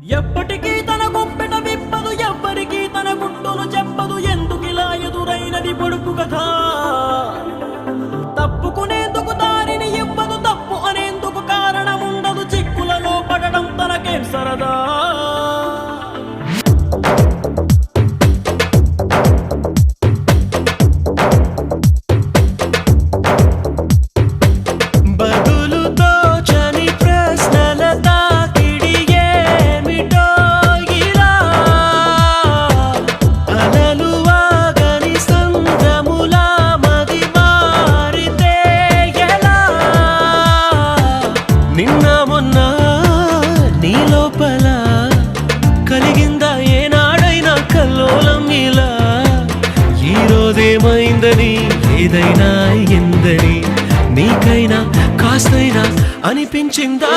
ఎప్పటికీ తన గుప్పెట విప్పదు, ఎవ్వరికీ తన గుట్టును చెప్పదు. ఎందుకిలా ఎదురైనది పొడుపు కథ? తప్పుకునేందుకు దారిని ఇవ్వదు, తప్పు అనేందుకు కారణం ఉండదు. చిక్కులలో పడడం తనకేం సరదా? నిన్న మొన్న నీ లోపల కలిగిందా ఏనాడైనా కల్లోలం ఇలా? ఈ రోజేమైందని ఏదైనా ఎందని నీకైనా కాస్తైనా అనిపించిందా?